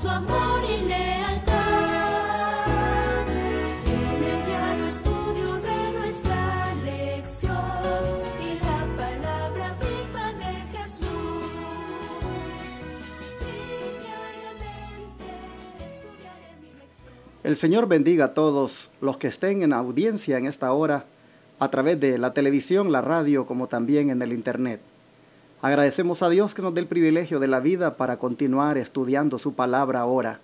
su amor y lealtad. En el diario estudio de nuestra lección y la palabra viva de Jesús. Sí, diariamente estudiaré mi lección. El Señor bendiga a todos los que estén en audiencia en esta hora a través de la televisión, la radio, como también en el internet. Agradecemos a Dios que nos dé el privilegio de la vida para continuar estudiando su palabra ahora.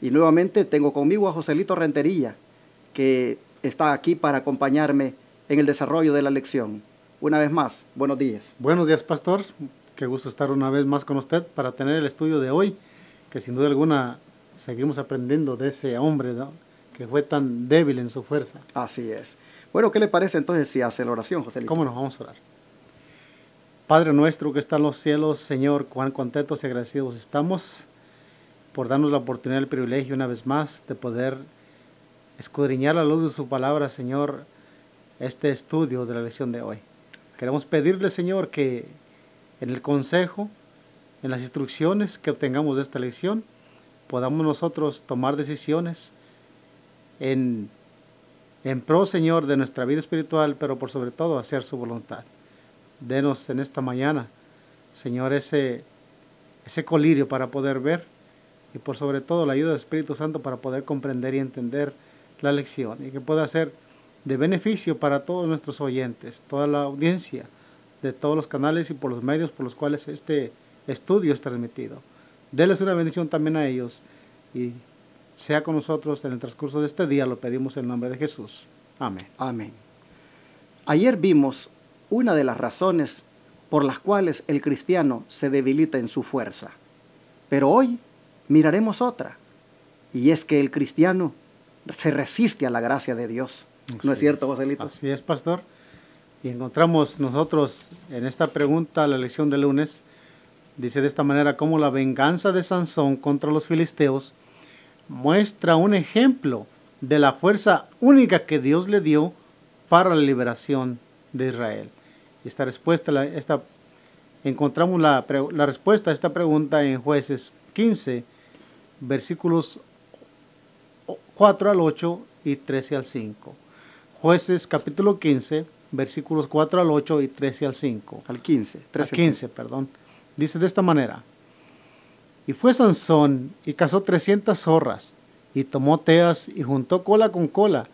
Y nuevamente tengo conmigo a Joselito Rentería, que está aquí para acompañarme en el desarrollo de la lección. Una vez más, buenos días. Buenos días, pastor. Qué gusto estar una vez más con usted para tener el estudio de hoy, que sin duda alguna seguimos aprendiendo de ese hombre, ¿no?, que fue tan débil en su fuerza. Así es. Bueno, ¿qué le parece entonces si hace la oración, Joselito? ¿Cómo nos vamos a orar? Padre nuestro que está en los cielos, Señor, cuán contentos y agradecidos estamos por darnos la oportunidad y el privilegio una vez más de poder escudriñar a la luz de su palabra, Señor, este estudio de la lección de hoy. Queremos pedirle, Señor, que en el consejo, en las instrucciones que obtengamos de esta lección, podamos nosotros tomar decisiones en pro, Señor, de nuestra vida espiritual, pero por sobre todo hacer su voluntad. Denos en esta mañana, Señor, ese colirio para poder ver y por sobre todo la ayuda del Espíritu Santo para poder comprender y entender la lección y que pueda ser de beneficio para todos nuestros oyentes, toda la audiencia de todos los canales y por los medios por los cuales este estudio es transmitido. Deles una bendición también a ellos y sea con nosotros en el transcurso de este día, lo pedimos en el nombre de Jesús. Amén. Amén. Ayer vimos una de las razones por las cuales el cristiano se debilita en su fuerza. Pero hoy miraremos otra, y es que el cristiano se resiste a la gracia de Dios. ¿No es cierto, Joselito? Así es, pastor. Y encontramos nosotros en esta pregunta, la lección de lunes, dice de esta manera, cómo la venganza de Sansón contra los filisteos muestra un ejemplo de la fuerza única que Dios le dio para la liberación de Israel. Esta respuesta, encontramos la respuesta a esta pregunta en Jueces 15, versículos 4 al 8 y 13 al 5. Jueces capítulo 15, versículos 4 al 8 y 13 al 5. Al 15. 13 al 15, perdón. Dice de esta manera. Y fue Sansón y cazó 300 zorras y tomó teas y juntó cola con cola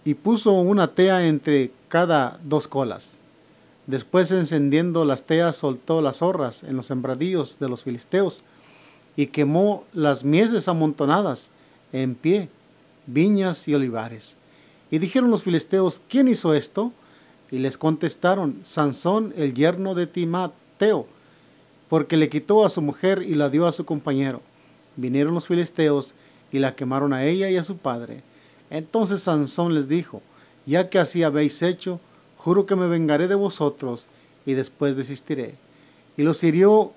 y puso una tea entre cada dos colas. Después, encendiendo las teas, soltó las zorras en los sembradíos de los filisteos y quemó las mieses amontonadas en pie, viñas y olivares. Y dijeron los filisteos, ¿quién hizo esto? Y les contestaron, Sansón, el yerno de Timateo, porque le quitó a su mujer y la dio a su compañero. Vinieron los filisteos y la quemaron a ella y a su padre. Entonces Sansón les dijo, ya que así habéis hecho, juro que me vengaré de vosotros y después desistiré. Y los hirió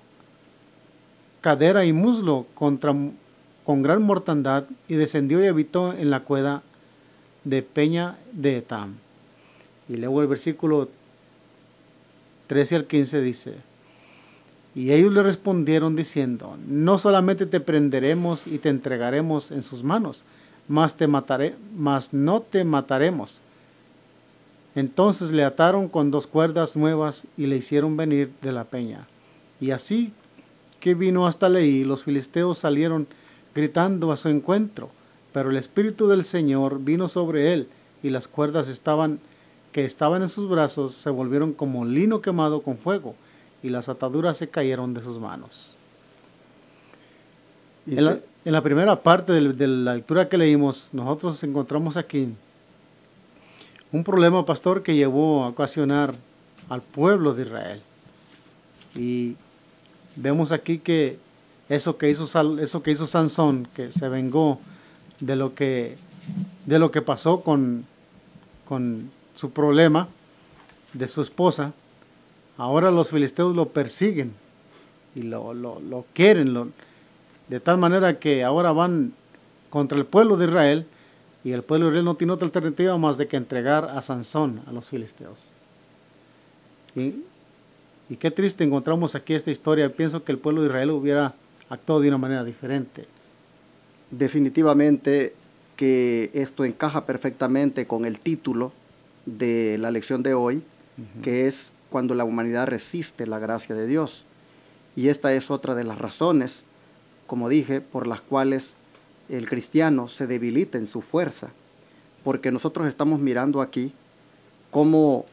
cadera y muslo con gran mortandad y descendió y habitó en la cueva de Peña de Etam. Y luego el versículo 13 al 15 dice, y ellos le respondieron diciendo, no solamente te prenderemos y te entregaremos en sus manos, mas no te mataremos. Entonces le ataron con 2 cuerdas nuevas y le hicieron venir de la peña. Y así que vino hasta Leí, los filisteos salieron gritando a su encuentro, pero el Espíritu del Señor vino sobre él, y las cuerdas que estaban en sus brazos se volvieron como lino quemado con fuego, y las ataduras se cayeron de sus manos. En la primera parte de la lectura que leímos, nosotros encontramos aquí un problema, pastor, que llevó a ocasionar al pueblo de Israel. Y vemos aquí que eso que hizo Sansón, que se vengó de lo que pasó con su problema de su esposa, ahora los filisteos lo persiguen y lo quieren, de tal manera que ahora van contra el pueblo de Israel, y el pueblo de Israel no tiene otra alternativa más de que entregar a Sansón a los filisteos. Y qué triste encontramos aquí esta historia. Pienso que el pueblo de Israel hubiera actuó de una manera diferente. Definitivamente que esto encaja perfectamente con el título de la lección de hoy, que es cuando la humanidad resiste la gracia de Dios. Y esta es otra de las razones, como dije, por las cuales el cristiano se debilita en su fuerza, porque nosotros estamos mirando aquí cómo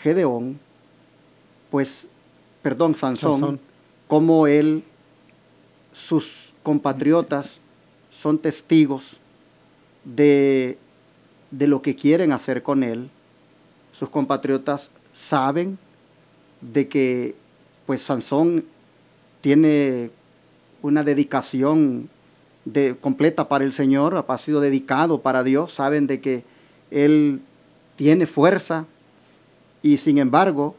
Gedeón, Sansón, cómo él, sus compatriotas son testigos de lo que quieren hacer con él. Sus compatriotas saben de que pues Sansón tiene una dedicación completa para el Señor, ha sido dedicado para Dios, saben de que él tiene fuerza, y sin embargo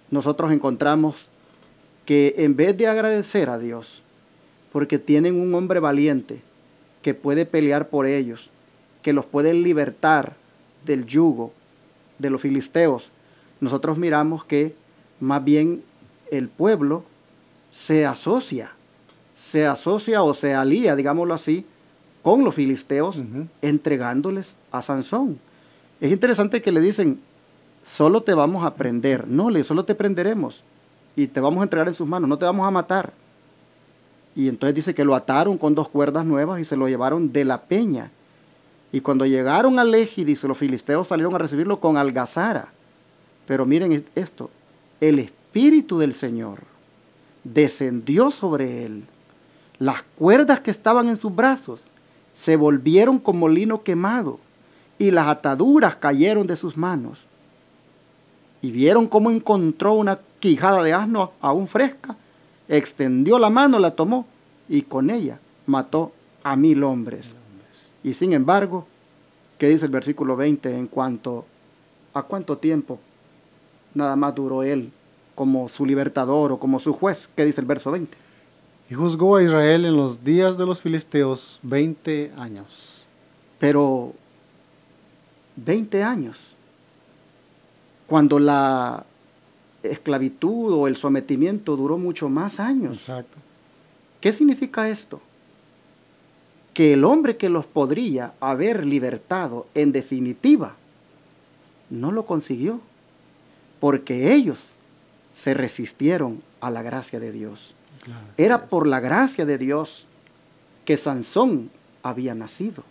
nosotros encontramos que en vez de agradecer a Dios porque tienen un hombre valiente que puede pelear por ellos, que los puede libertar del yugo de los filisteos, nosotros miramos que más bien el pueblo se asocia o se alía, digámoslo así, con los filisteos, entregándoles a Sansón. Es interesante que le dicen, solo te vamos a prender. No, solo te prenderemos y te vamos a entregar en sus manos, no te vamos a matar. Y entonces dice que lo ataron con 2 cuerdas nuevas y se lo llevaron de la peña. Y cuando llegaron a Lehi, dice, los filisteos salieron a recibirlo con algazara. Pero miren esto, el Espíritu del Señor descendió sobre él. Las cuerdas que estaban en sus brazos se volvieron como lino quemado y las ataduras cayeron de sus manos. Y vieron cómo encontró una quijada de asno aún fresca, extendió la mano, la tomó y con ella mató a 1000 hombres. Y sin embargo, ¿qué dice el versículo 20 en cuanto a cuánto tiempo nada más duró él como su libertador o como su juez? ¿Qué dice el verso 20? Y juzgó a Israel en los días de los filisteos 20 años. Pero 20 años, cuando la esclavitud o el sometimiento duró mucho más años. Exacto. ¿Qué significa esto? Que el hombre que los podría haber libertado en definitiva no lo consiguió, porque ellos se resistieron a la gracia de Dios. Claro, Era por la gracia de Dios que Sansón había nacido.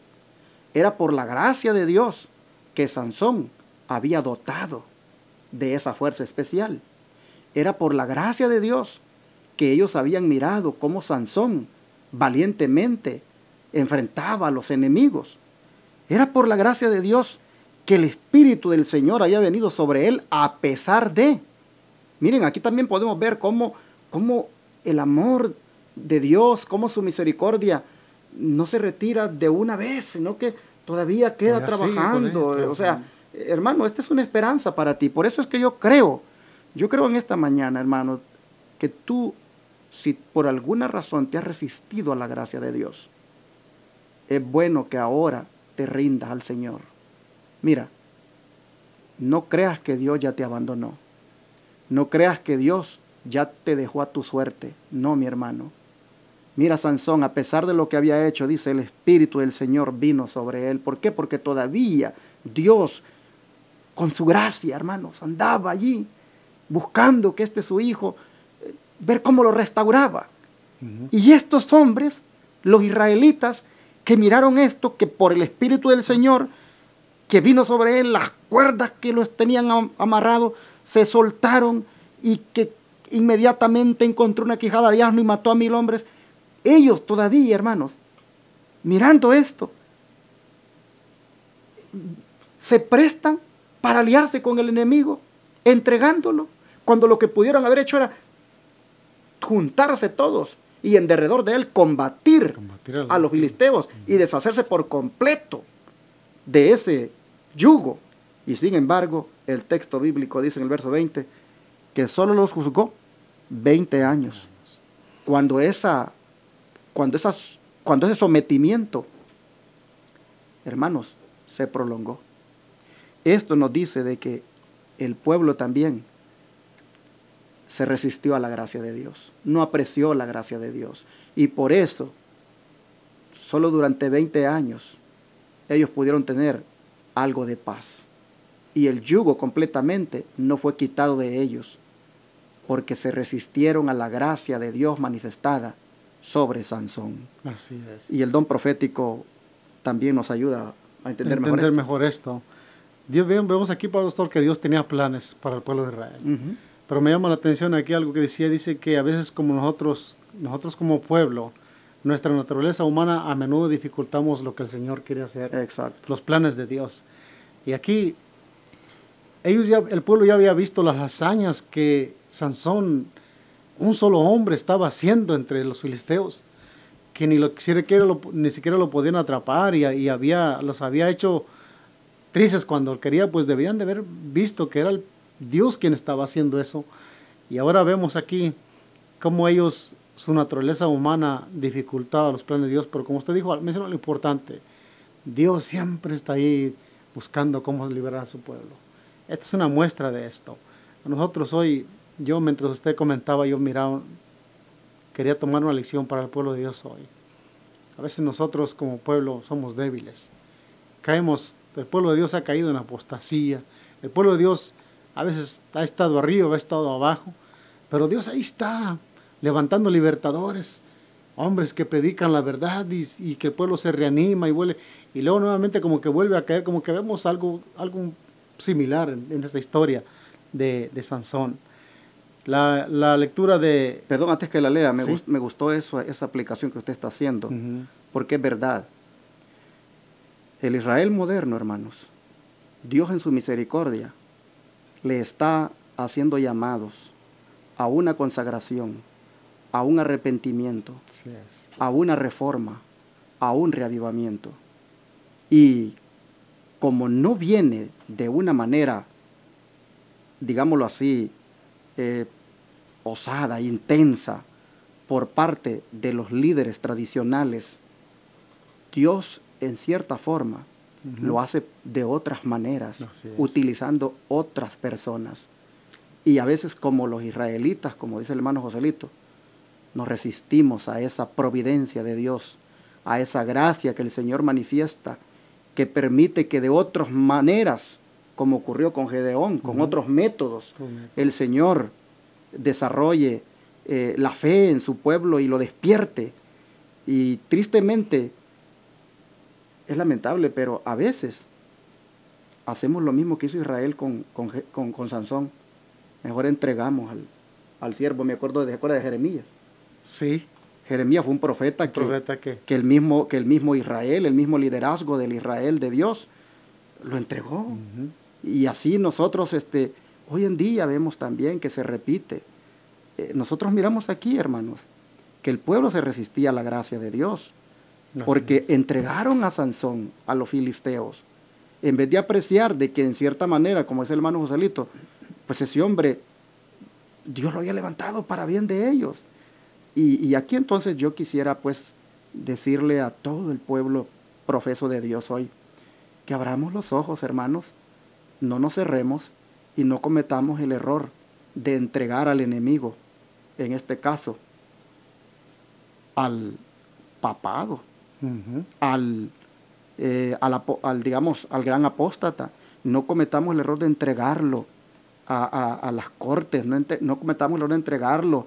Era por la gracia de Dios que Sansón había dotado de esa fuerza especial. Era por la gracia de Dios que ellos habían mirado cómo Sansón valientemente enfrentaba a los enemigos. Era por la gracia de Dios que el Espíritu del Señor había venido sobre él a pesar de. Miren, aquí también podemos ver cómo el amor de Dios, cómo su misericordia no se retira de una vez, sino que todavía queda trabajando. O sea, hermano, esta es una esperanza para ti. Por eso es que yo creo en esta mañana, hermano, que tú, si por alguna razón te has resistido a la gracia de Dios, es bueno que ahora te rindas al Señor. Mira, no creas que Dios ya te abandonó. No creas que Dios ya te dejó a tu suerte. No, mi hermano. Mira, Sansón, a pesar de lo que había hecho, dice, el Espíritu del Señor vino sobre él. ¿Por qué? Porque todavía Dios, con su gracia, hermanos, andaba allí buscando que su hijo, ver cómo lo restauraba. Y estos hombres, los israelitas, que miraron esto, que por el Espíritu del Señor, que vino sobre él, las cuerdas que los tenían amarrados, se soltaron y que inmediatamente encontró una quijada de asno y mató a 1000 hombres. Ellos todavía, hermanos, mirando esto, se prestan para aliarse con el enemigo, entregándolo, cuando lo que pudieron haber hecho era juntarse todos y en derredor de él combatir a los filisteos y deshacerse por completo de ese yugo. Y sin embargo, el texto bíblico dice en el verso 20 que solo los juzgó 20 años. Cuando ese sometimiento, hermanos, se prolongó. Esto nos dice de que el pueblo también se resistió a la gracia de Dios, no apreció la gracia de Dios. Y por eso, solo durante 20 años, ellos pudieron tener algo de paz. Y el yugo completamente no fue quitado de ellos, porque se resistieron a la gracia de Dios manifestada sobre Sansón. Así es. Y el don profético también nos ayuda a entender mejor esto. Dios, vemos aquí, pastor, que Dios tenía planes para el pueblo de Israel. Uh-huh. Pero me llama la atención aquí algo que dice que a veces como nosotros como pueblo, nuestra naturaleza humana a menudo dificultamos lo que el Señor quiere hacer. Exacto. Los planes de Dios. Y aquí, el pueblo ya había visto las hazañas que Sansón, un solo hombre, estaba haciendo entre los filisteos, que ni siquiera lo podían atrapar y los había hecho tristes cuando quería, pues debían de haber visto que era el Dios quien estaba haciendo eso. Y ahora vemos aquí cómo ellos, su naturaleza humana dificultaba los planes de Dios, pero como usted dijo, mencionó lo importante, Dios siempre está ahí buscando cómo liberar a su pueblo. Esta es una muestra de esto. A nosotros hoy, mientras usted comentaba, yo miraba, quería tomar una lección para el pueblo de Dios hoy. A veces nosotros como pueblo somos débiles. El pueblo de Dios ha caído en apostasía. El pueblo de Dios a veces ha estado arriba, ha estado abajo. Pero Dios ahí está, levantando libertadores, hombres que predican la verdad y que el pueblo se reanima y vuelve. Y luego nuevamente como que vuelve a caer, como que vemos algo similar en esta historia de Sansón. La lectura de... Perdón, antes que la lea, Sí. me gustó esa aplicación que usted está haciendo, Uh-huh. porque es verdad. El Israel moderno, hermanos, Dios en su misericordia le está haciendo llamados a una consagración, a un arrepentimiento, Así es. a una reforma, a un reavivamiento. Y como no viene de una manera, digámoslo así, osada, intensa, por parte de los líderes tradicionales, Dios en cierta forma Uh-huh. lo hace de otras maneras, Así es. utilizando otras personas. Y a veces como los israelitas, como dice el hermano Joselito, nos resistimos a esa providencia de Dios, a esa gracia que el Señor manifiesta, que permite que de otras maneras, como ocurrió con Gedeón, con Uh-huh. otros métodos, Uh-huh. el Señor desarrolle la fe en su pueblo y lo despierte. Y tristemente, es lamentable, pero a veces hacemos lo mismo que hizo Israel con Sansón. Mejor entregamos al siervo. ¿Se acuerda de Jeremías? Sí. Jeremías fue un profeta, que que el mismo Israel, el mismo liderazgo del Israel de Dios, lo entregó. Uh-huh. Y así nosotros hoy en día vemos también que se repite. Nosotros miramos aquí, hermanos, que el pueblo se resistía a la gracia de Dios, porque entregaron a Sansón a los filisteos, en vez de apreciar de que en cierta manera, como es el hermano Joselito, pues ese hombre, Dios lo había levantado para bien de ellos. Y aquí entonces yo quisiera pues decirle a todo el pueblo profeso de Dios hoy, que abramos los ojos, hermanos, no nos cerremos y no cometamos el error de entregar al enemigo, en este caso, al papado, Uh-huh. al gran apóstata. No cometamos el error de entregarlo a las cortes, no cometamos el error de entregarlo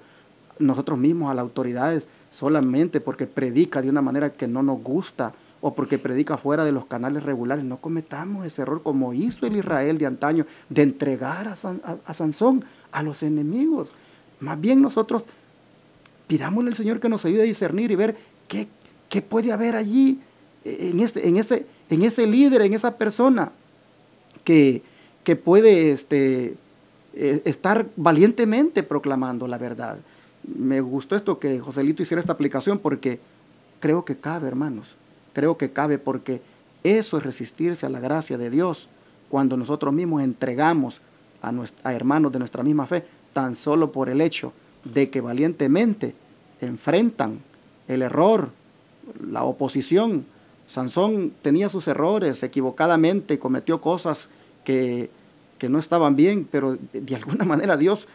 nosotros mismos a las autoridades solamente porque predica de una manera que no nos gusta o porque predica fuera de los canales regulares. No cometamos ese error como hizo el Israel de antaño, de entregar a Sansón a los enemigos. Más bien nosotros pidámosle al Señor que nos ayude a discernir y ver qué puede haber allí en ese líder, en esa persona que puede estar valientemente proclamando la verdad. Me gustó esto que Joselito hiciera esta aplicación porque creo que cabe, hermanos. Creo que cabe porque eso es resistirse a la gracia de Dios cuando nosotros mismos entregamos a hermanos de nuestra misma fe, tan solo por el hecho de que valientemente enfrentan el error, la oposición. Sansón tenía sus errores, equivocadamente cometió cosas que no estaban bien, pero de alguna manera Dios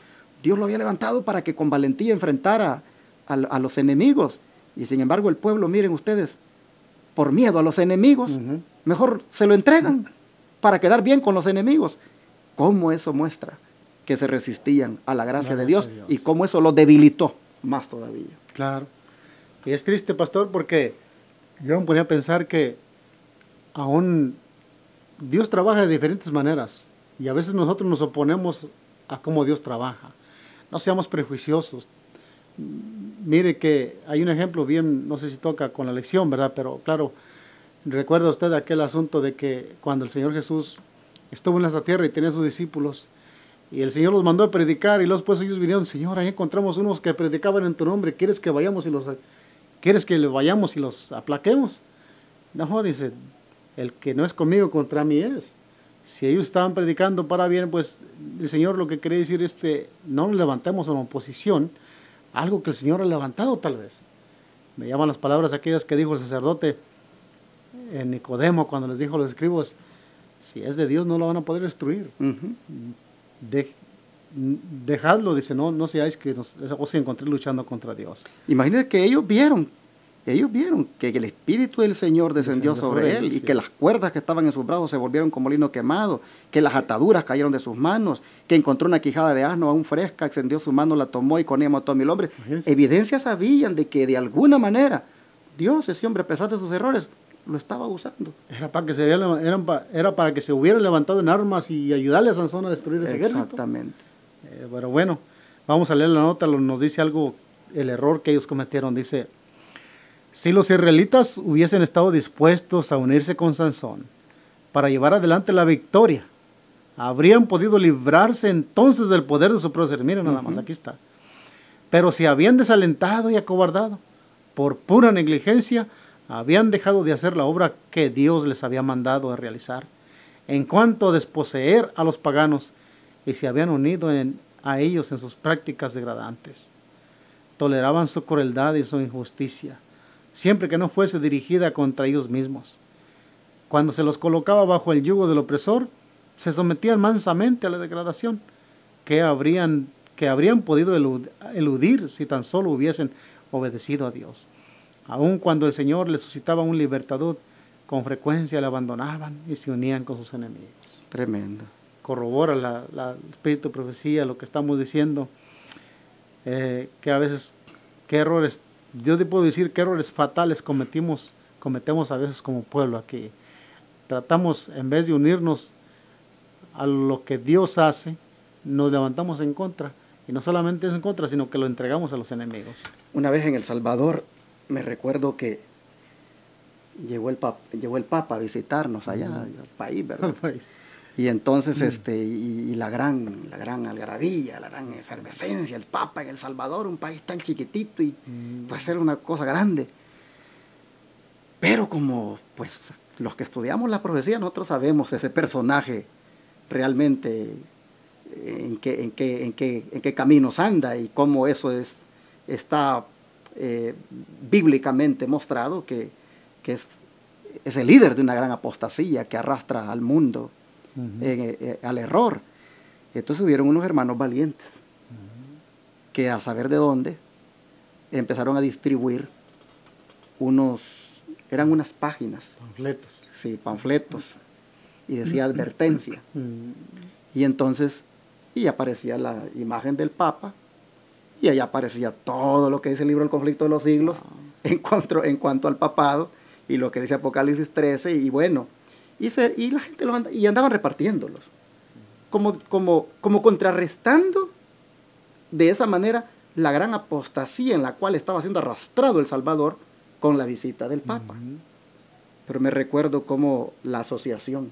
Dios lo había levantado para que con valentía enfrentara a los enemigos. Y sin embargo el pueblo, miren ustedes, por miedo a los enemigos, mejor se lo entregan para quedar bien con los enemigos. ¿Cómo eso muestra que se resistían a la gracia de Dios y cómo eso los debilitó más todavía? Claro. Y es triste, pastor, porque yo me ponía a pensar que aún Dios trabaja de diferentes maneras y a veces nosotros nos oponemos a cómo Dios trabaja. No seamos prejuiciosos. Mire que hay un ejemplo bien, no sé si toca con la lección, ¿verdad? Pero claro, recuerda usted aquel asunto de que cuando el Señor Jesús estuvo en esta tierra y tenía sus discípulos y el Señor los mandó a predicar y luego pues ellos vinieron, Señor, ahí encontramos unos que predicaban en tu nombre, ¿quieres que vayamos y los aplaquemos? No, dice, el que no es conmigo contra mí es. Si ellos estaban predicando para bien, pues el Señor lo que quería decir es que no nos levantemos en oposición a algo que el Señor ha levantado tal vez. Me llaman las palabras aquellas que dijo el sacerdote en Nicodemo cuando les dijo a los escribas, si es de Dios no lo van a poder destruir. Dejadlo, dice, no seáis que os encontréis luchando contra Dios. Imagínense que ellos vieron que el Espíritu del Señor descendió sobre él y que las cuerdas que estaban en sus brazos se volvieron como lino quemado, que las ataduras cayeron de sus manos, que encontró una quijada de asno aún fresca, extendió su mano, la tomó y con ella mató a 1000 hombres. Evidencias habían de que de alguna manera Dios, ese hombre, a pesar de sus errores, lo estaba usando. Era para que se hubieran levantado en armas y ayudarle a Sansón a destruir ese ejército. Exactamente. Pero bueno, vamos a leer la nota, nos dice algo, el error que ellos cometieron. Dice, si los israelitas hubiesen estado dispuestos a unirse con Sansón para llevar adelante la victoria, habrían podido librarse entonces del poder de su prócer. Miren nada más, aquí está. Pero si habían desalentado y acobardado, por pura negligencia, habían dejado de hacer la obra que Dios les había mandado a realizar. En cuanto a desposeer a los paganos, y se habían unido a ellos en sus prácticas degradantes. Toleraban su crueldad y su injusticia, siempre que no fuese dirigida contra ellos mismos. Cuando se los colocaba bajo el yugo del opresor, se sometían mansamente a la degradación que habrían podido eludir si tan solo hubiesen obedecido a Dios. Aun cuando el Señor les suscitaba un libertador, con frecuencia le abandonaban y se unían con sus enemigos. Tremendo. Corrobora el espíritu de profecía, lo que estamos diciendo, que a veces, qué errores, yo te puedo decir qué errores fatales cometemos a veces como pueblo aquí. Tratamos, en vez de unirnos a lo que Dios hace, nos levantamos en contra, y no solamente es en contra, sino que lo entregamos a los enemigos. Una vez en El Salvador, me recuerdo que llegó el Papa a visitarnos allá, al país, ¿verdad? Y entonces, y la gran algarabía, la gran efervescencia, el Papa en El Salvador, un país tan chiquitito y puede ser una cosa grande. Pero como, pues, los que estudiamos la profecía, nosotros sabemos ese personaje realmente en qué caminos anda y cómo eso está bíblicamente mostrado, que es el líder de una gran apostasía que arrastra al mundo al error. Entonces hubieron unos hermanos valientes que, a saber de dónde, empezaron a distribuir eran unas páginas. Panfletos. Sí, panfletos. Y decía advertencia. Y entonces, y aparecía la imagen del Papa, y allá aparecía todo lo que dice el libro del conflicto de los siglos en cuanto al papado, y lo que dice Apocalipsis 13, y bueno, y la gente y andaban repartiéndolos, como contrarrestando de esa manera la gran apostasía en la cual estaba siendo arrastrado El Salvador con la visita del Papa. Pero me recuerdo cómo la asociación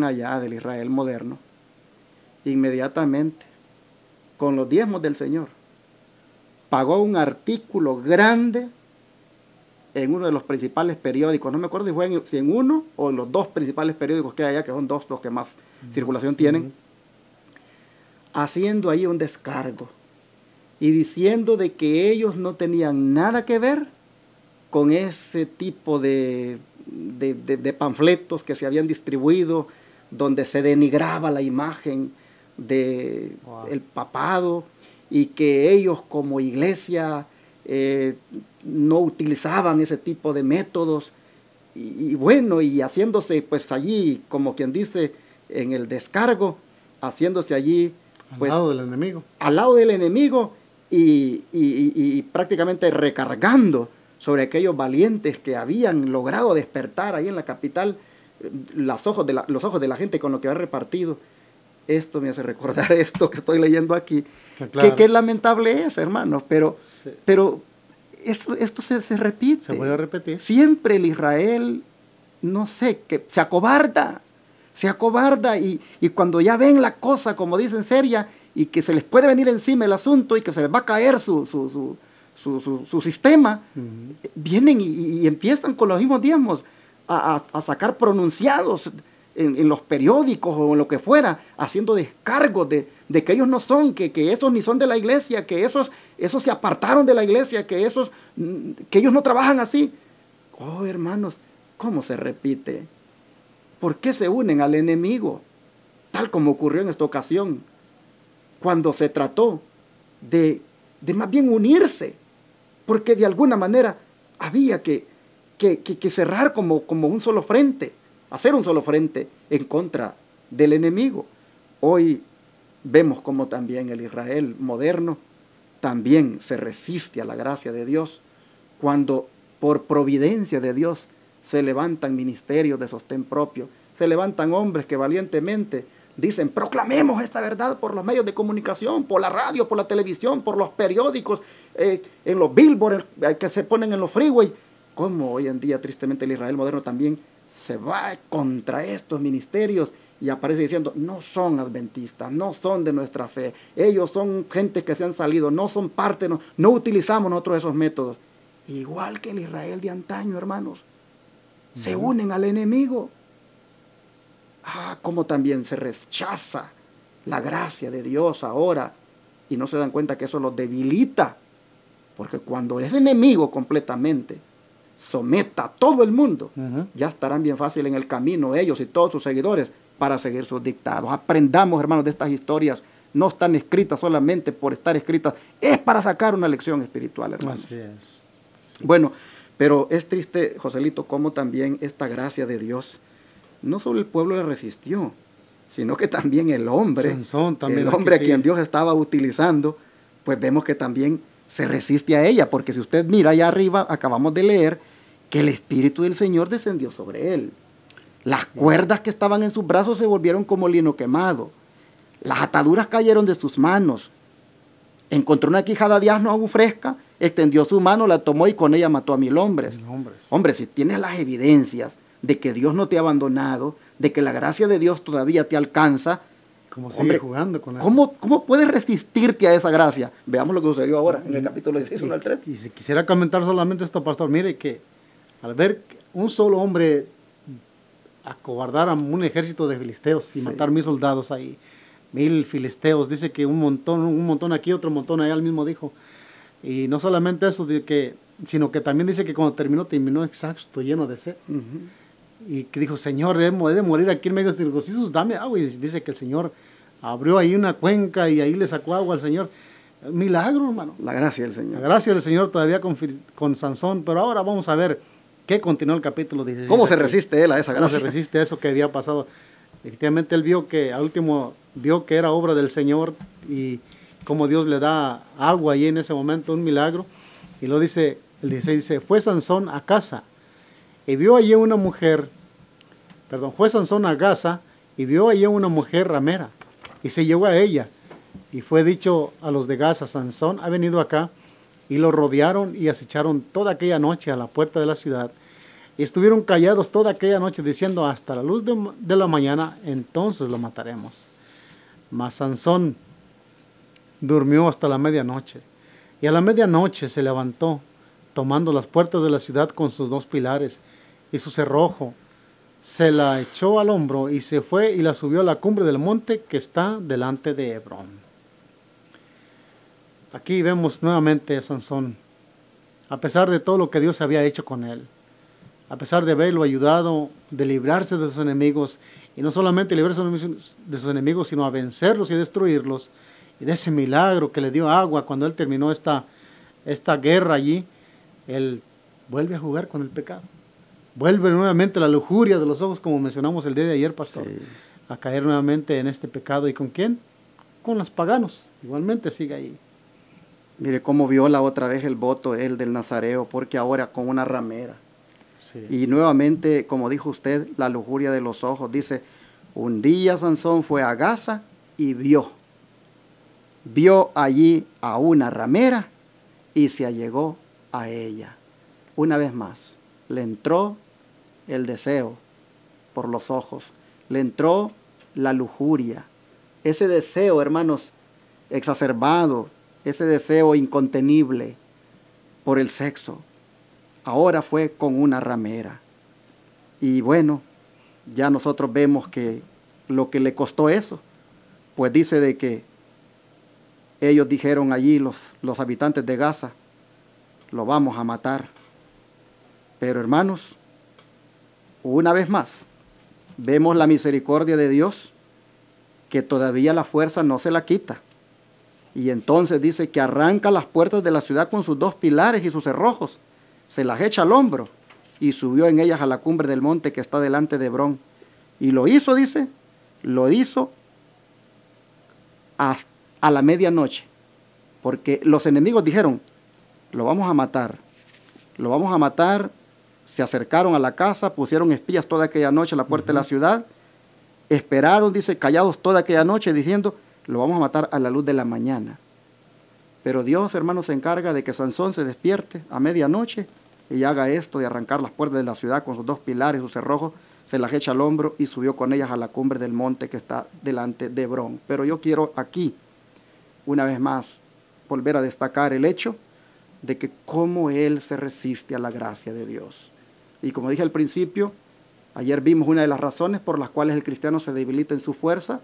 allá del Israel moderno, inmediatamente, con los diezmos del Señor, pagó un artículo grande en uno de los principales periódicos, no me acuerdo si en uno o en los dos principales periódicos que hay allá, que son dos los que más circulación tienen, haciendo ahí un descargo y diciendo de que ellos no tenían nada que ver con ese tipo de panfletos que se habían distribuido, donde se denigraba la imagen de Wow. el papado, y que ellos como iglesia no utilizaban ese tipo de métodos, y bueno, y haciéndose pues allí, como quien dice, en el descargo, haciéndose allí Al pues lado del enemigo. al lado del enemigo, y prácticamente recargando sobre aquellos valientes que habían logrado despertar ahí en la capital los ojos de la gente con lo que había repartido. Esto me hace recordar esto que estoy leyendo aquí, Sí, claro. que lamentable es, hermanos, pero Sí. esto se repite. Se vuelve a repetir. Siempre el Israel, no sé, que se acobarda, y cuando ya ven la cosa, como dicen, seria, y que se les puede venir encima el asunto y que se les va a caer su sistema, vienen y empiezan con los mismos diezmos a sacar pronunciados en los periódicos o en lo que fuera, haciendo descargos de que ellos no son, que esos ni son de la iglesia, que esos se apartaron de la iglesia, que ellos no trabajan así. Oh, hermanos, ¿cómo se repite? ¿Por qué se unen al enemigo? Tal como ocurrió en esta ocasión, cuando se trató de más bien unirse, porque de alguna manera había que cerrar como un solo frente, hacer un solo frente en contra del enemigo. Hoy vemos como también el Israel moderno también se resiste a la gracia de Dios, cuando por providencia de Dios se levantan ministerios de sostén propio, se levantan hombres que valientemente dicen: proclamemos esta verdad por los medios de comunicación, por la radio, por la televisión, por los periódicos, en los billboards que se ponen en los freeways. Como hoy en día, tristemente, el Israel moderno también se va contra estos ministerios y aparece diciendo: no son adventistas, no son de nuestra fe, ellos son gente que se han salido, no son parte, no utilizamos nosotros esos métodos. Igual que el Israel de antaño, hermanos, se unen al enemigo. Como también se rechaza la gracia de Dios ahora, y no se dan cuenta que eso los debilita, porque cuando ese enemigo completamente someta a todo el mundo, ya estarán bien fácil en el camino ellos y todos sus seguidores para seguir sus dictados. Aprendamos, hermanos, de estas historias. No están escritas solamente por estar escritas, es para sacar una lección espiritual, hermanos. Así es. Sí. Bueno, pero es triste, Joselito, cómo también esta gracia de Dios, no solo el pueblo le resistió, sino que también el hombre, Sansón también, el hombre aquí, a quien sí. Dios estaba utilizando, pues vemos que también se resiste a ella, porque si usted mira allá arriba, acabamos de leer que el Espíritu del Señor descendió sobre él. Las cuerdas que estaban en sus brazos se volvieron como lino quemado. Las ataduras cayeron de sus manos. Encontró una quijada de asno aún fresca, extendió su mano, la tomó y con ella mató a 1000 hombres. Hombre, si tienes las evidencias de que Dios no te ha abandonado, de que la gracia de Dios todavía te alcanza, Como sigue hombre, jugando con eso. ¿cómo puedes resistirte a esa gracia? Veamos lo que sucedió ahora en el capítulo 16, 1 al 3. Y si quisiera comentar solamente esto, pastor, mire que al ver un solo hombre acobardar a un ejército de filisteos y Sí. matar 1000 soldados ahí, 1000 filisteos, dice que un montón aquí, otro montón allá, él mismo dijo. Y no solamente eso, sino que también dice que cuando terminó exhausto, lleno de sed. Y que dijo: Señor, he de morir aquí en medio de los regocisos, dame agua. Y dice que el Señor abrió ahí una cuenca y ahí le sacó agua al Señor. Milagro, hermano. La gracia del La Señor. gracia del Señor todavía con Sansón. Pero ahora vamos a ver qué continuó el capítulo 16. ¿Cómo se aquí. resiste él a esa ¿Cómo se gracia? resiste a eso que había pasado? Efectivamente, él vio que al último vio que era obra del Señor y cómo Dios le da agua ahí en ese momento, un milagro. Y lo dice, el 16 dice: fue Sansón a casa y vio allí una mujer, fue Sansón a Gaza y vio allí una mujer ramera y se llegó a ella. Y fue dicho a los de Gaza: Sansón ha venido acá. Y lo rodearon y acecharon toda aquella noche a la puerta de la ciudad. Y estuvieron callados toda aquella noche, diciendo: hasta la luz de la mañana, entonces lo mataremos. Mas Sansón durmió hasta la medianoche. Y a la medianoche se levantó, tomando las puertas de la ciudad con sus 2 pilares y su cerrojo. Se la echó al hombro y se fue y la subió a la cumbre del monte que está delante de Hebrón. Aquí vemos nuevamente a Sansón, a pesar de todo lo que Dios había hecho con él, a pesar de haberlo ayudado, de librarse de sus enemigos, y no solamente librarse de sus enemigos, sino a vencerlos y destruirlos, y de ese milagro que le dio agua cuando él terminó esta guerra allí, él vuelve a jugar con el pecado. Vuelve nuevamente la lujuria de los ojos, como mencionamos el día de ayer, pastor, Sí. a caer nuevamente en este pecado. ¿Y con quién? Con los paganos. Igualmente sigue ahí. Mire cómo viola otra vez el voto él del nazareo, porque ahora con una ramera. Sí. Y nuevamente, como dijo usted, la lujuria de los ojos. Dice, un día Sansón fue a Gaza y vio allí a una ramera y se allegó a ella. Una vez más, le entró el deseo por los ojos, le entró la lujuria, ese deseo, hermanos, exacerbado, ese deseo incontenible por el sexo. Ahora fue con una ramera. Y bueno, ya nosotros vemos que lo que le costó eso, pues dice de que ellos dijeron allí, los habitantes de Gaza, lo vamos a matar. Pero hermanos, una vez más, vemos la misericordia de Dios, que todavía la fuerza no se la quita. Y entonces dice que arranca las puertas de la ciudad con sus 2 pilares y sus cerrojos, se las echa al hombro y subió en ellas a la cumbre del monte que está delante de Hebrón. Y lo hizo, dice, lo hizo a la medianoche, porque los enemigos dijeron, lo vamos a matar, lo vamos a matar. Se acercaron a la casa, pusieron espías toda aquella noche a la puerta de la ciudad, esperaron, dice, callados toda aquella noche, diciendo, lo vamos a matar a la luz de la mañana. Pero Dios, hermanos, se encarga de que Sansón se despierte a medianoche y haga esto de arrancar las puertas de la ciudad con sus 2 pilares, sus cerrojos, se las echa al hombro y subió con ellas a la cumbre del monte que está delante de Hebrón. Pero yo quiero aquí, una vez más, volver a destacar el hecho de que cómo él se resiste a la gracia de Dios. Y como dije al principio, ayer vimos una de las razones por las cuales el cristiano se debilita en su fuerza,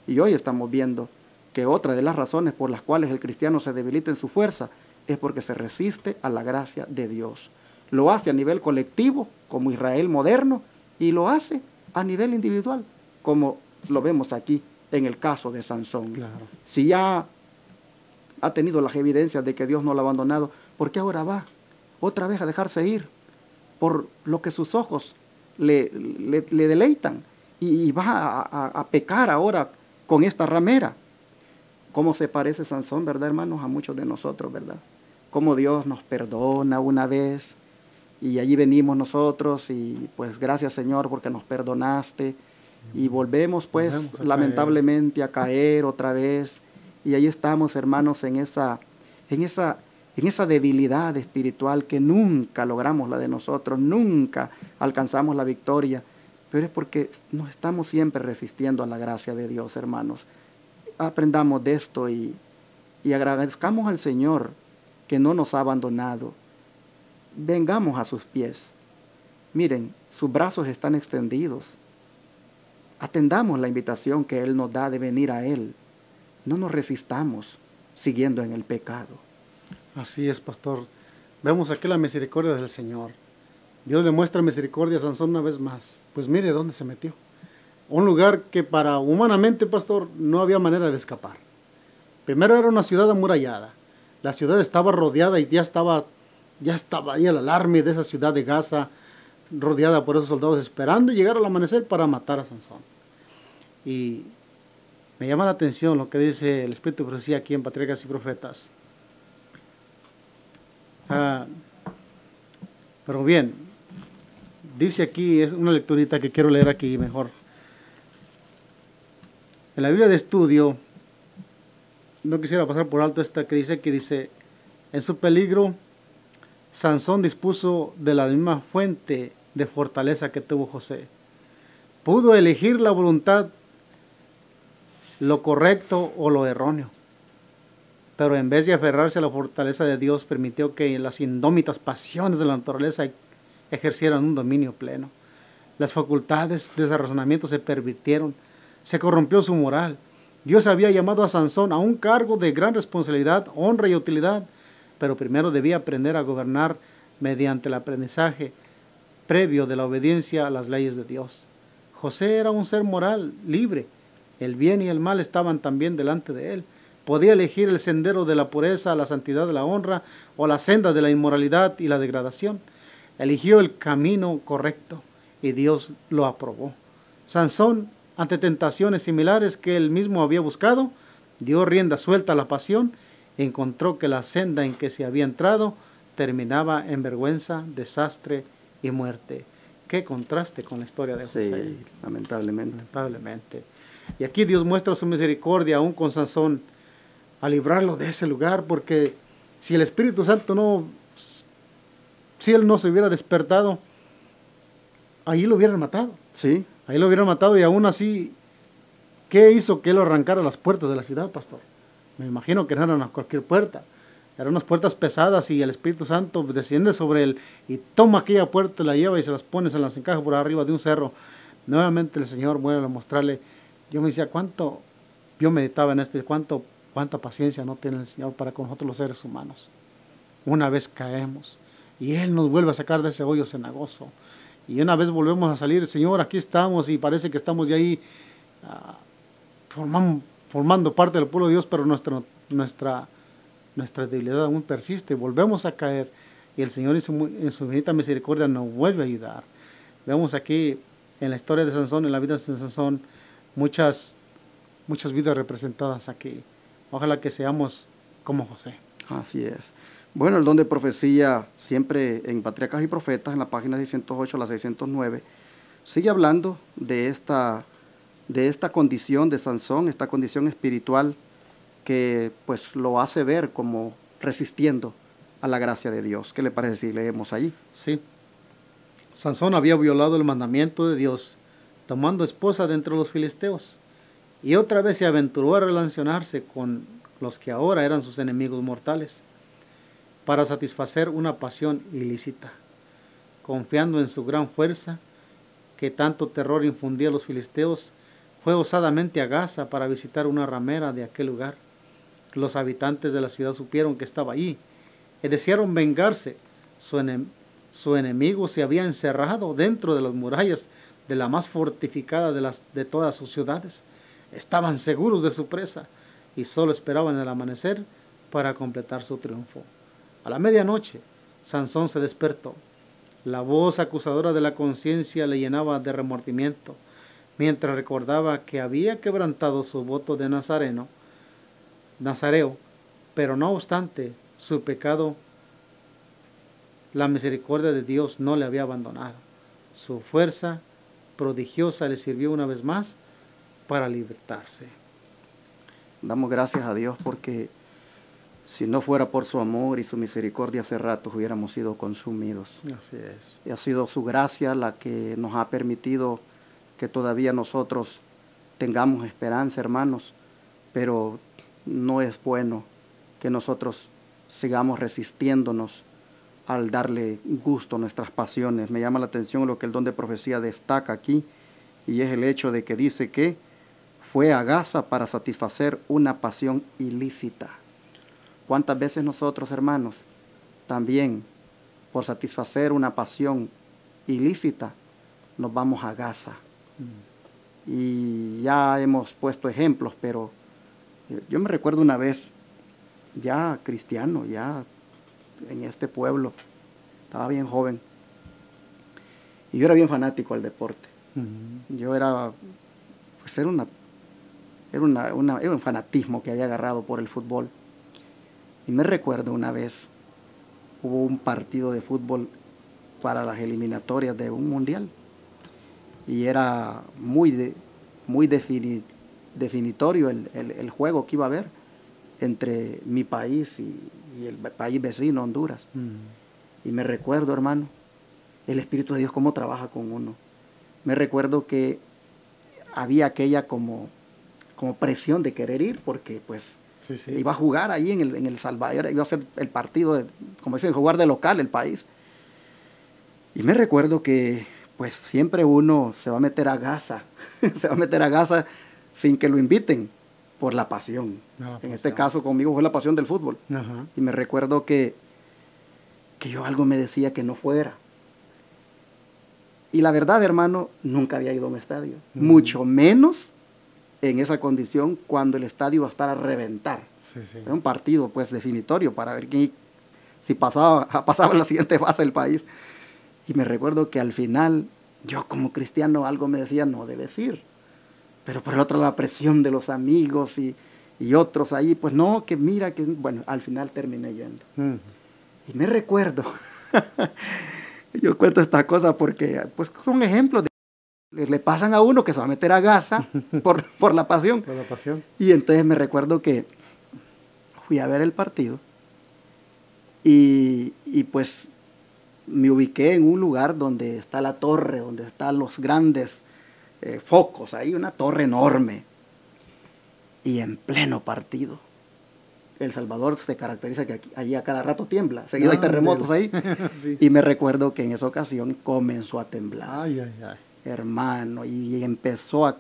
y hoy estamos viendo que otra de las razones por las cuales el cristiano se debilita en su fuerza es porque se resiste a la gracia de Dios. Lo hace a nivel colectivo, como Israel moderno, y lo hace a nivel individual, como lo vemos aquí en el caso de Sansón. Claro. Si ya ha tenido las evidencias de que Dios no lo ha abandonado, ¿por qué ahora va otra vez a dejarse ir por lo que sus ojos le deleitan? Y va a pecar ahora con esta ramera. ¿Cómo se parece Sansón, verdad, hermanos, a muchos de nosotros, verdad? Cómo Dios nos perdona una vez y allí venimos nosotros y pues gracias, Señor, porque nos perdonaste, y volvemos pues lamentablemente a caer otra vez, y ahí estamos, hermanos, en esa debilidad espiritual que nunca logramos la de nosotros, nunca alcanzamos la victoria, pero es porque nos estamos siempre resistiendo a la gracia de Dios, hermanos. Aprendamos de esto y agradezcamos al Señor que no nos ha abandonado. Vengamos a sus pies. Miren, sus brazos están extendidos. Atendamos la invitación que Él nos da de venir a Él. No nos resistamos siguiendo en el pecado. Así es, pastor. Vemos aquí la misericordia del Señor. Dios le muestra misericordia a Sansón una vez más. Pues mire dónde se metió. Un lugar que para humanamente, pastor, no había manera de escapar. Primero era una ciudad amurallada. La ciudad estaba rodeada y ya estaba ahí el alarme de esa ciudad de Gaza, rodeada por esos soldados esperando llegar al amanecer para matar a Sansón. Y me llama la atención lo que dice el Espíritu de Profecía aquí en Patriarcas y Profetas. Pero bien, dice aquí, es una lecturita que quiero leer aquí mejor. En la Biblia de estudio, no quisiera pasar por alto esta que dice, en su peligro, Sansón dispuso de la misma fuente de fortaleza que tuvo José. Pudo elegir la voluntad, lo correcto o lo erróneo. Pero en vez de aferrarse a la fortaleza de Dios, permitió que las indómitas pasiones de la naturaleza ejercieran un dominio pleno. Las facultades de ese razonamiento se pervirtieron, se corrompió su moral. Dios había llamado a Sansón a un cargo de gran responsabilidad, honra y utilidad, pero primero debía aprender a gobernar mediante el aprendizaje previo de la obediencia a las leyes de Dios. José era un ser moral, libre. El bien y el mal estaban también delante de él. Podía elegir el sendero de la pureza, la santidad de la honra, o la senda de la inmoralidad y la degradación. Eligió el camino correcto y Dios lo aprobó. Sansón, ante tentaciones similares que él mismo había buscado, dio rienda suelta a la pasión y encontró que la senda en que se había entrado terminaba en vergüenza, desastre y muerte. Qué contraste con la historia de José. Sí, lamentablemente. Lamentablemente. Y aquí Dios muestra su misericordia aún con Sansón a librarlo de ese lugar, porque si el Espíritu Santo no, si él no se hubiera despertado, ahí lo hubieran matado. Sí. Ahí lo hubieran matado y aún así, ¿qué hizo que él arrancara las puertas de la ciudad, pastor? Me imagino que no eran a cualquier puerta. Eran unas puertas pesadas y el Espíritu Santo desciende sobre él y toma aquella puerta, la lleva y se las pone, se las encaja por arriba de un cerro. Nuevamente el Señor vuelve a mostrarle. Yo me decía, yo meditaba en cuánta paciencia no tiene el Señor para con nosotros los seres humanos. Una vez caemos y Él nos vuelve a sacar de ese hoyo cenagoso. Y una vez volvemos a salir, Señor, aquí estamos y parece que estamos ya ahí formando parte del pueblo de Dios, pero nuestra debilidad aún persiste. Volvemos a caer y el Señor en su infinita misericordia nos vuelve a ayudar. Vemos aquí en la historia de Sansón, en la vida de Sansón, muchas vidas representadas aquí. Ojalá que seamos como José. Así es. Bueno, el don de profecía, siempre en Patriarcas y Profetas, en la página 608 a la 609, sigue hablando de esta condición de Sansón, esta condición espiritual que pues lo hace ver como resistiendo a la gracia de Dios. ¿Qué le parece si leemos ahí? Sí. Sansón había violado el mandamiento de Dios, tomando esposa de entre los filisteos, y otra vez se aventuró a relacionarse con los que ahora eran sus enemigos mortales, para satisfacer una pasión ilícita, confiando en su gran fuerza, que tanto terror infundía a los filisteos. Fue osadamente a Gaza para visitar una ramera de aquel lugar. Los habitantes de la ciudad supieron que estaba allí y desearon vengarse. Su enemigo se había encerrado dentro de las murallas de la más fortificada de todas sus ciudades. Estaban seguros de su presa y solo esperaban el amanecer para completar su triunfo. A la medianoche, Sansón se despertó. La voz acusadora de la conciencia le llenaba de remordimiento, mientras recordaba que había quebrantado su voto de nazareo, pero no obstante su pecado, la misericordia de Dios no le había abandonado. Su fuerza prodigiosa le sirvió una vez más para libertarse. Damos gracias a Dios porque si no fuera por su amor y su misericordia, hace rato hubiéramos sido consumidos. Así es. Y ha sido su gracia la que nos ha permitido que todavía nosotros tengamos esperanza, hermanos, pero no es bueno que nosotros sigamos resistiéndonos al darle gusto a nuestras pasiones. Me llama la atención lo que el don de profecía destaca aquí, y es el hecho de que dice que fue a Gaza para satisfacer una pasión ilícita. ¿Cuántas veces nosotros, hermanos, también por satisfacer una pasión ilícita nos vamos a Gaza? Y ya hemos puesto ejemplos, pero yo me recuerdo una vez, ya cristiano, ya en este pueblo, estaba bien joven, y yo era bien fanático al deporte. Yo era, pues era un fanatismo que había agarrado por el fútbol. Y me recuerdo una vez, hubo un partido de fútbol para las eliminatorias de un mundial, y era muy definitorio el juego que iba a haber entre mi país y el país vecino, Honduras. Y me recuerdo, hermano, el Espíritu de Dios cómo trabaja con uno. Me recuerdo que había aquella como presión de querer ir, porque pues sí. Iba a jugar ahí en el Salvador, iba a ser el partido, como dicen, jugar de local el país. Y me recuerdo que pues siempre uno se va a meter a Gaza, se va a meter a Gaza sin que lo inviten, por la pasión. En este caso conmigo fue la pasión del fútbol. Y me recuerdo que yo algo me decía que no fuera. Y la verdad, hermano, nunca había ido a un estadio. Mucho menos en esa condición cuando el estadio iba a estar a reventar. Sí, sí. Era un partido pues definitorio para ver si pasaba en la siguiente fase del país. Y me recuerdo que al final yo como cristiano algo me decía, no debes ir. Pero por el otro la presión de los amigos y otros ahí, pues no, que mira, que bueno, al final terminé yendo. Y me recuerdo, yo cuento esta cosa porque pues son ejemplos de le pasan a uno que se va a meter a gasa por la pasión. Por la pasión. Y entonces me recuerdo que fui a ver el partido y pues me ubiqué en un lugar donde está la torre, donde están los grandes focos, ahí una torre enorme. Y en pleno partido. El Salvador se caracteriza que allí a cada rato tiembla. Seguido hay terremotos ahí. Sí. Y me recuerdo que en esa ocasión comenzó a temblar. Ay, ay, ay. Hermano, y empezó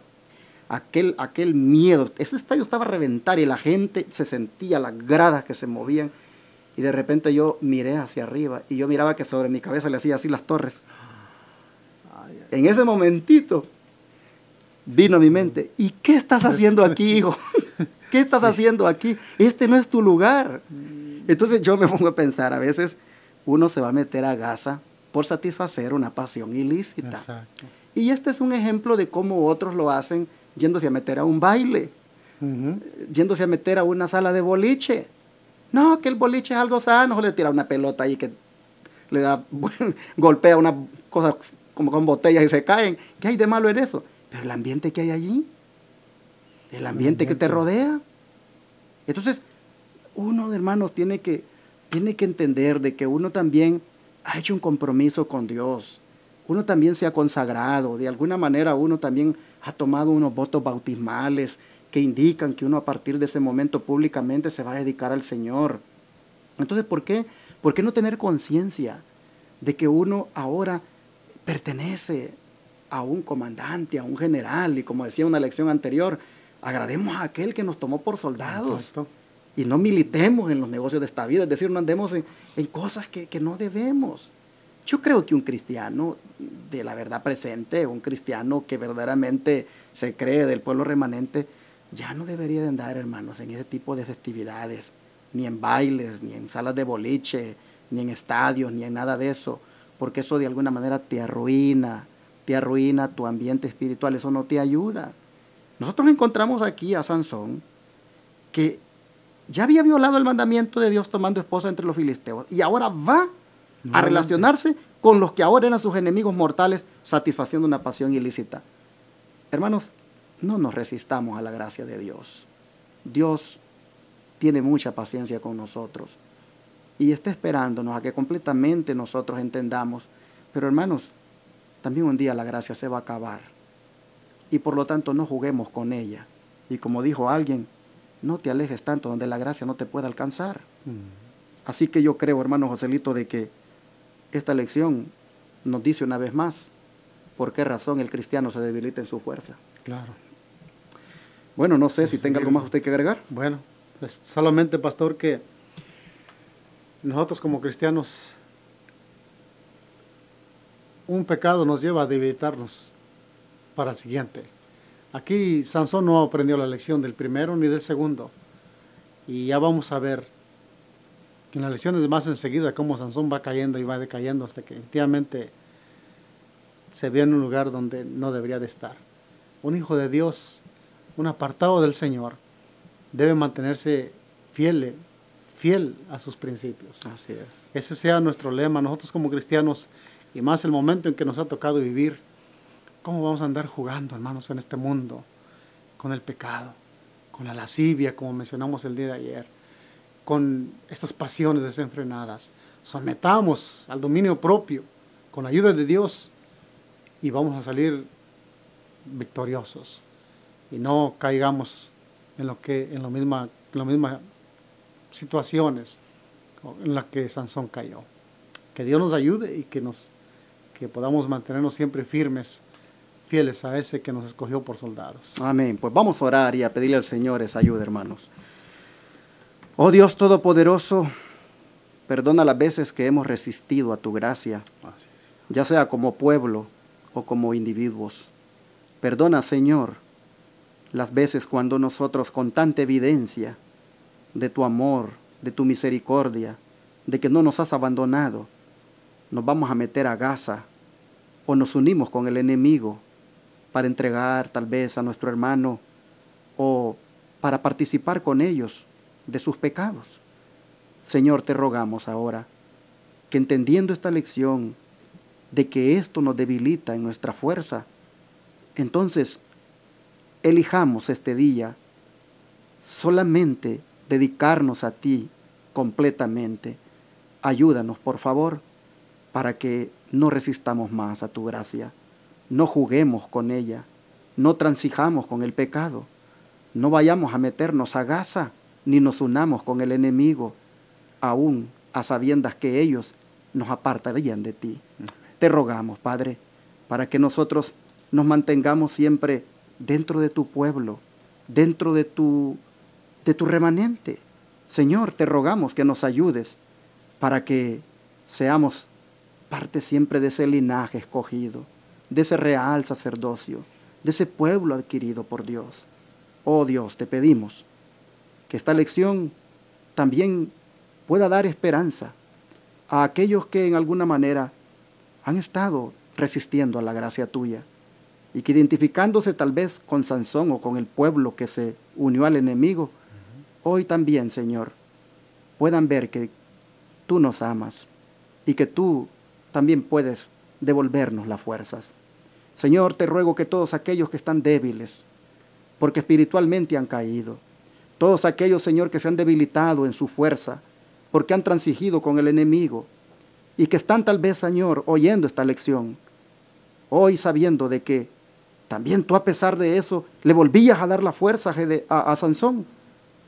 aquel miedo. Ese estadio estaba a reventar y la gente se sentía, las gradas que se movían. Y de repente yo miré hacia arriba y yo miraba que sobre mi cabeza le hacía así las torres. Ay, ay. En ese momentito vino a mi mente, ¿y qué estás haciendo aquí, hijo? ¿Qué estás haciendo aquí? Este no es tu lugar. Entonces yo me pongo a pensar, a veces uno se va a meter a gasa por satisfacer una pasión ilícita. Exacto. Y este es un ejemplo de cómo otros lo hacen yéndose a meter a un baile, yéndose a meter a una sala de boliche. No, que el boliche es algo sano, o le tira una pelota ahí que le da, golpea una cosa como con botellas y se caen. ¿Qué hay de malo en eso? Pero el ambiente que hay allí, el ambiente que te rodea. Entonces, uno, hermanos, tiene que entender de que uno también ha hecho un compromiso con Dios. Uno también se ha consagrado. De alguna manera, uno también ha tomado unos votos bautismales que indican que uno a partir de ese momento públicamente se va a dedicar al Señor. Entonces, ¿por qué no tener conciencia de que uno ahora pertenece a un comandante, a un general? Y como decía una lección anterior, agrademos a aquel que nos tomó por soldados. Exacto. Y no militemos en los negocios de esta vida, es decir, no andemos en cosas que no debemos. Yo creo que un cristiano de la verdad presente, un cristiano que verdaderamente se cree del pueblo remanente, ya no debería de andar, hermanos, en ese tipo de festividades, ni en bailes, ni en salas de boliche, ni en estadios, ni en nada de eso, porque eso de alguna manera te arruina tu ambiente espiritual, eso no te ayuda. Nosotros encontramos aquí a Sansón, que ya había violado el mandamiento de Dios tomando esposa entre los filisteos, y ahora va a relacionarse con los que ahora eran sus enemigos mortales, satisfaciendo una pasión ilícita. Hermanos, no nos resistamos a la gracia de Dios. Dios tiene mucha paciencia con nosotros y está esperándonos a que completamente nosotros entendamos. Pero hermanos, también un día la gracia se va a acabar y por lo tanto no juguemos con ella. Y como dijo alguien, no te alejes tanto donde la gracia no te pueda alcanzar. Así que yo creo, hermano Joselito, de que esta lección nos dice una vez más por qué razón el cristiano se debilita en su fuerza. Claro. Bueno, no sé si tenga algo más usted que agregar. Bueno, pues solamente, pastor, que nosotros como cristianos, un pecado nos lleva a debilitarnos para el siguiente. Aquí Sansón no aprendió la lección del primero ni del segundo. Y ya vamos a ver en las lecciones más enseguida cómo Sansón va cayendo y va decayendo hasta que efectivamente se ve en un lugar donde no debería de estar. Un hijo de Dios, un apartado del Señor, debe mantenerse fiel a sus principios. Así es. Ese sea nuestro lema. Nosotros como cristianos, y más el momento en que nos ha tocado vivir, ¿cómo vamos a andar jugando, hermanos, en este mundo? Con el pecado, con la lascivia, como mencionamos el día de ayer, con estas pasiones desenfrenadas. Sometamos al dominio propio, con la ayuda de Dios, y vamos a salir victoriosos. Y no caigamos en las mismas situaciones en las que Sansón cayó. Que Dios nos ayude y que podamos mantenernos siempre fieles a ese que nos escogió por soldados. Amén. Pues vamos a orar y a pedirle al Señor esa ayuda, hermanos. Oh Dios Todopoderoso, perdona las veces que hemos resistido a tu gracia, ya sea como pueblo o como individuos. Perdona, Señor, las veces cuando nosotros con tanta evidencia de tu amor, de tu misericordia, de que no nos has abandonado, nos vamos a meter a Gaza o nos unimos con el enemigo para entregar tal vez a nuestro hermano o para participar con ellos de sus pecados. Señor, te rogamos ahora que entendiendo esta lección de que esto nos debilita en nuestra fuerza, entonces elijamos este día solamente dedicarnos a ti completamente. Ayúdanos, por favor, para que no resistamos más a tu gracia, no juguemos con ella, no transijamos con el pecado, no vayamos a meternos a Gaza, ni nos unamos con el enemigo, aún a sabiendas que ellos nos apartarían de ti. Te rogamos, Padre, para que nosotros nos mantengamos siempre dentro de tu pueblo, dentro de tu remanente. Señor, te rogamos que nos ayudes para que seamos parte siempre de ese linaje escogido, de ese real sacerdocio, de ese pueblo adquirido por Dios. Oh Dios, te pedimos que esta lección también pueda dar esperanza a aquellos que en alguna manera han estado resistiendo a la gracia tuya y que identificándose tal vez con Sansón o con el pueblo que se unió al enemigo, hoy también, Señor, puedan ver que tú nos amas y que tú también puedes devolvernos las fuerzas. Señor, te ruego que todos aquellos que están débiles, porque espiritualmente han caído, todos aquellos, Señor, que se han debilitado en su fuerza, porque han transigido con el enemigo, y que están tal vez, Señor, oyendo esta lección, hoy sabiendo de que también tú a pesar de eso le volvías a dar la fuerza a Sansón.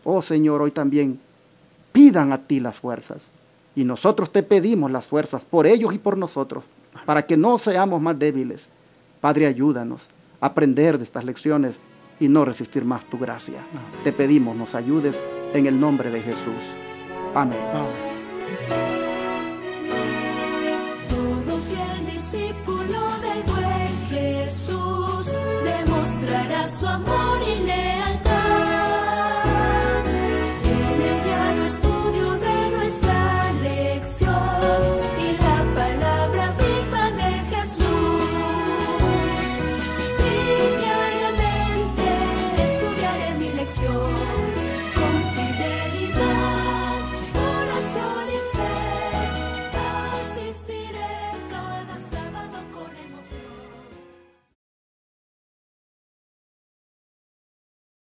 Oh Señor, hoy también pidan a ti las fuerzas, y nosotros te pedimos las fuerzas por ellos y por nosotros, para que no seamos más débiles. Padre, ayúdanos a aprender de estas lecciones y no resistir más tu gracia. Te pedimos, nos ayudes en el nombre de Jesús. Amén. Todo fiel discípulo del buen Jesús demostrará su amor.